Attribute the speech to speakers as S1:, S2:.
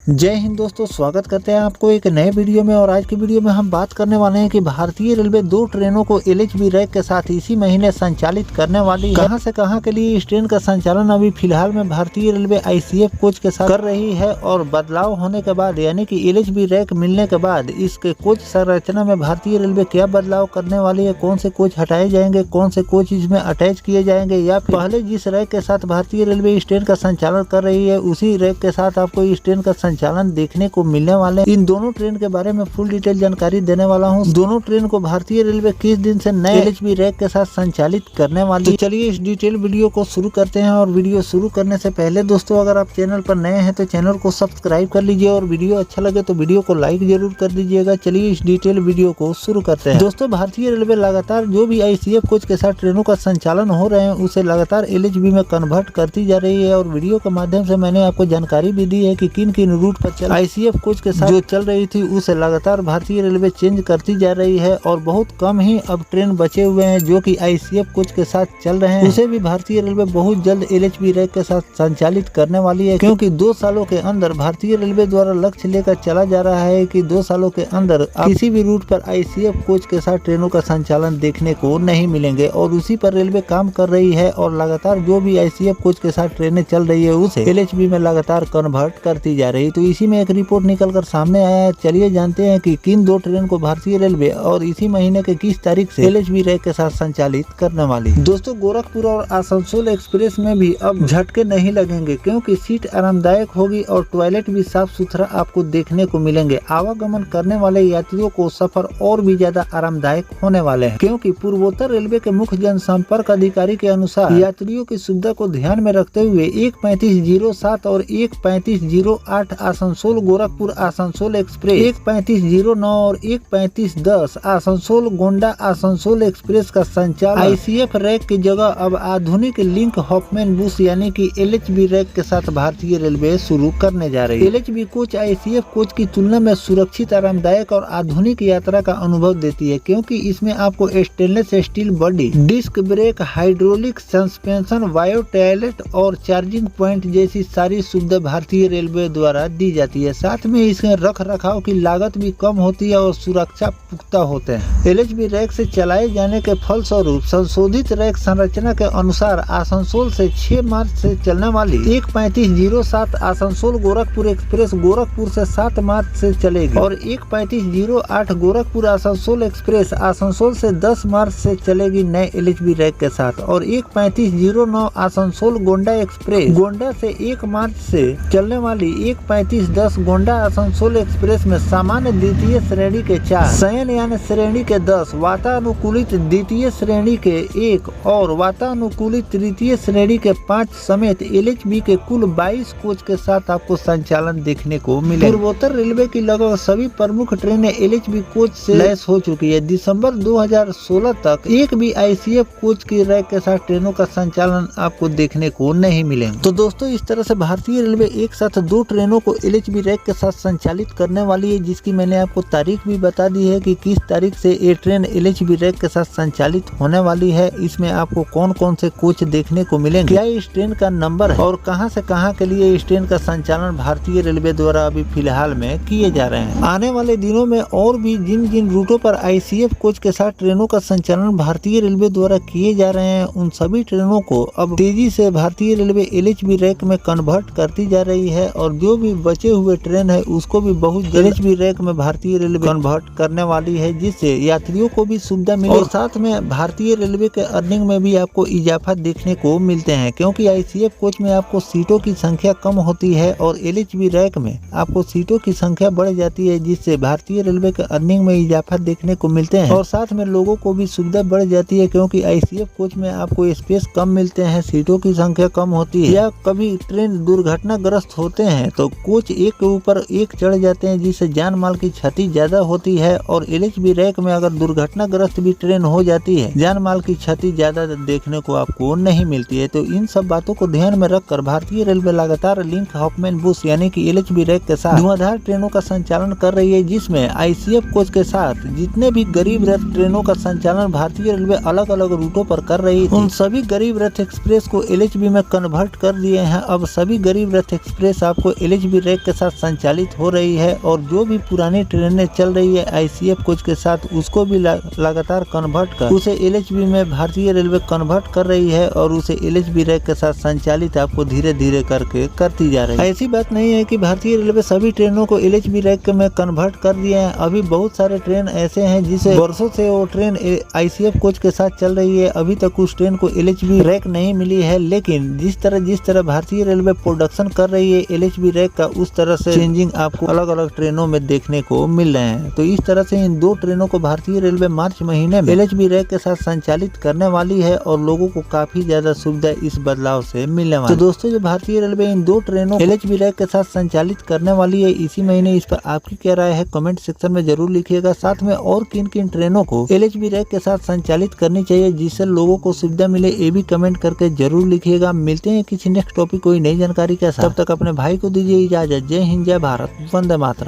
S1: जय हिंद दोस्तों, स्वागत करते हैं आपको एक नए वीडियो में। और आज की वीडियो में हम बात करने वाले हैं कि भारतीय रेलवे 2 ट्रेनों को LHB रैक के साथ इसी महीने संचालित करने वाली है। कहां से कहां के लिए इस ट्रेन का संचालन अभी फिलहाल में भारतीय रेलवे ICF कोच के साथ कर रही है। और बदलाव होने के बाद यानी कि LHB रैक मिलने के बाद इसके कोच संरचना में भारतीय रेलवे क्या बदलाव करने वाली है, कौन से कोच हटाए जाएंगे, कौन से कोच इसमें अटैच किए जाएंगे, या पहले जिस रैक के साथ भारतीय रेलवे इस ट्रेन का संचालन कर रही है उसी रैक के साथ आपको इस ट्रेन का संचालन देखने को मिलने वाले। इन दोनों ट्रेन के बारे में फुल डिटेल जानकारी देने वाला हूं। दोनों ट्रेन को भारतीय रेलवे किस दिन से नए LHB रैक के साथ संचालित करने वाली। तो चलिए इस डिटेल वीडियो को शुरू करते हैं। और वीडियो शुरू करने से पहले दोस्तों, अगर आप चैनल पर नए हैं तो चैनल को सब्सक्राइब कर लीजिए और वीडियो अच्छा लगे तो वीडियो को लाइक जरूर कर दीजिएगा। चलिए इस डिटेल वीडियो को शुरू करते हैं। दोस्तों, भारतीय रेलवे लगातार जो भी ICF कोच के साथ ट्रेनों का संचालन हो रहे हैं उसे लगातार LHB में कन्वर्ट करती जा रही है। और वीडियो के माध्यम से मैंने आपको जानकारी भी दी है कि किन किन रूट पर ICF कोच के साथ जो चल रही थी उसे लगातार भारतीय रेलवे चेंज करती जा रही है। और बहुत कम ही अब ट्रेन बचे हुए हैं जो कि ICF कोच के साथ चल रहे हैं, उसे भी भारतीय रेलवे बहुत जल्द LHB रैक के साथ संचालित करने वाली है। क्योंकि 2 सालों के अंदर भारतीय रेलवे द्वारा लक्ष्य लेकर चला जा रहा है कि 2 सालों के अंदर किसी भी रूट पर ICF कोच के साथ ट्रेनों का संचालन देखने को नहीं मिलेंगे। और उसी पर रेलवे काम कर रही है और लगातार जो भी ICF कोच के साथ ट्रेनें चल रही है उसे LHB में लगातार कन्वर्ट करती जा रही है। तो इसी में एक रिपोर्ट निकलकर सामने आया है। चलिए जानते हैं कि किन 2 ट्रेन को भारतीय रेलवे और इसी महीने के किस तारीख से LHB रैक के साथ संचालित करने वाली। दोस्तों, गोरखपुर और आसनसोल एक्सप्रेस में भी अब झटके नहीं लगेंगे क्योंकि सीट आरामदायक होगी और टॉयलेट भी साफ सुथरा आपको देखने को मिलेंगे। आवागमन करने वाले यात्रियों को सफर और भी ज्यादा आरामदायक होने वाले हैं। क्योंकि पूर्वोत्तर रेलवे के मुख्य जनसंपर्क अधिकारी के अनुसार यात्रियों की सुविधा को ध्यान में रखते हुए 1:35:07 और 1:35:08 आसनसोल गोरखपुर आसनसोल एक्सप्रेस, 1:35:09 और 1:35:10 आसनसोल गोंडा आसनसोल एक्सप्रेस का संचालन ICF रैक की जगह अब आधुनिक लिंक हॉफमैन बुश यानी कि LHB रैक के साथ भारतीय रेलवे शुरू करने जा रही है। LHB कोच ICF कोच की तुलना में सुरक्षित, आरामदायक और आधुनिक यात्रा का अनुभव देती है। क्योंकि इसमें आपको stainless steel body, disc brake, hydraulic suspension, bio toilet और चार्जिंग पॉइंट जैसी सारी सुविधा भारतीय रेलवे द्वारा दी जाती है। साथ में इसमें रख रखाव की लागत भी कम होती है और सुरक्षा पुख्ता होते हैं। LHB रैक से चलाए जाने के फलस्वरूप संशोधित रैक संरचना के अनुसार आसनसोल से 6 मार्च से चलने वाली 1:35:07 आसनसोल गोरखपुर एक्सप्रेस गोरखपुर से 7 मार्च से चलेगी। और 1:35:08 गोरखपुर आसनसोल एक्सप्रेस आसनसोल से 10 मार्च से चलेगी नए LHB रैक के साथ। और 1:35:09 आसनसोल गोंडा एक्सप्रेस गोंडा से 1 मार्च से चलने वाली 1:35:10 गोंडा आसनसोल एक्सप्रेस में सामान्य द्वितीय श्रेणी के 4, शयनयान श्रेणी के 10, वातानुकूलित द्वितीय श्रेणी के 1 और वातानुकूलित तृतीय श्रेणी के 5 समेत LHB के कुल 22 कोच के साथ आपको संचालन देखने को मिलेगा। पूर्वोत्तर रेलवे की लगभग सभी प्रमुख ट्रेनें LHB कोच से लैस हो चुकी है। दिसंबर 2016 तक एक भी ICF कोच की रैक के साथ ट्रेनों का संचालन आपको देखने को नहीं मिलेगा। तो दोस्तों, इस तरह से भारतीय रेलवे एक साथ 2 ट्रेनों को LHB रैक के साथ संचालित करने वाली है, जिसकी मैंने आपको तारीख भी बता दी है कि किस तारीख से ये ट्रेन LHB रैक के साथ संचालित होने वाली है। इसमें आपको कौन कौन से कोच देखने को मिलेंगे, क्या इस ट्रेन का नंबर है और कहां से कहां के लिए इस ट्रेन का संचालन भारतीय रेलवे द्वारा अभी फिलहाल में किए जा रहे हैं। आने वाले दिनों में और भी जिन जिन रूटों पर ICF कोच के साथ ट्रेनों का संचालन भारतीय रेलवे द्वारा किए जा रहे हैं उन सभी ट्रेनों को अब तेजी से भारतीय रेलवे LHB रैक में कन्वर्ट करती जा रही है। और जो भी बचे हुए ट्रेन है उसको भी बहुत LHB रैक में भारतीय रेलवे कन्वर्ट करने वाली है, जिससे यात्रियों को भी सुविधा मिले और साथ में भारतीय रेलवे के अर्निंग में भी आपको इजाफा देखने को मिलते हैं। क्योंकि ICF कोच में आपको सीटों की संख्या कम होती है और LHB रैक में आपको सीटों की संख्या बढ़ जाती है, जिससे भारतीय रेलवे के अर्निंग में इजाफा देखने को मिलते हैं। और साथ में लोगों को भी सुविधा बढ़ जाती है क्योंकि ICF कोच में आपको स्पेस कम मिलते हैं, सीटों की संख्या कम होती है, या कभी ट्रेन दुर्घटनाग्रस्त होते हैं तो कोच एक के ऊपर एक चढ़ जाते हैं, जिससे जान माल की क्षति ज्यादा होती है। और LHB रैक में अगर दुर्घटनाग्रस्त भी ट्रेन हो जाती है, जान माल की क्षति ज्यादा देखने को आपको नहीं मिलती है। तो इन सब बातों को ध्यान में रखकर भारतीय रेलवे लगातार लिंक हॉफमैन बुश यानी कि LHB रैक के साथ धुआंधार ट्रेनों का संचालन कर रही है, जिसमें ICF कोच के साथ जितने भी गरीब रथ ट्रेनों का संचालन भारतीय रेलवे अलग अलग रूटों पर कर रही थी, उन सभी गरीब रथ एक्सप्रेस को LHB में कन्वर्ट कर दिए हैं। अब सभी गरीब रथ एक्सप्रेस आपको LHB LHB रैक के साथ संचालित हो रही है और जो भी पुरानी ट्रेनें चल रही है ICF कोच के साथ उसको भी लगातार कन्वर्ट कर उसे LHB में भारतीय रेलवे कन्वर्ट कर रही है और उसे LHB रैक के साथ संचालित आपको धीरे धीरे करके करती जा रही है। ऐसी बात नहीं है कि भारतीय रेलवे सभी ट्रेनों को LHB रैक में कन्वर्ट कर दिए हैं। अभी बहुत सारे ट्रेन ऐसे हैं जिसे वर्षों से वो ट्रेन ICF कोच के साथ चल रही है, अभी तक उस ट्रेन को LHB रैक नहीं मिली है। लेकिन जिस तरह भारतीय रेलवे प्रोडक्शन कर रही है LHB रैक का, उस तरह से चेंजिंग आपको अलग अलग ट्रेनों में देखने को मिल रहे हैं। तो इस तरह से इन 2 ट्रेनों को भारतीय रेलवे मार्च महीने में LHB रैक के साथ संचालित करने वाली है और लोगों को काफी ज्यादा सुविधा इस बदलाव से मिलने वाली है। तो दोस्तों, जो भारतीय रेलवे इन 2 ट्रेनों LHB रैक के साथ संचालित करने वाली है इसी महीने, इस पर आपकी क्या राय है कमेंट सेक्शन में जरूर लिखिएगा। साथ में और किन किन ट्रेनों को LHB रैक के साथ संचालित करनी चाहिए जिससे लोगों को सुविधा मिले, ये भी कमेंट करके जरूर लिखिएगा। मिलते हैं किसी नेक्स्ट टॉपिक कोई नई जानकारी के साथ, तब तक अपने भाई को दीजिए इजाजत। जय हिंद, जय भारत, वंदे मातरम।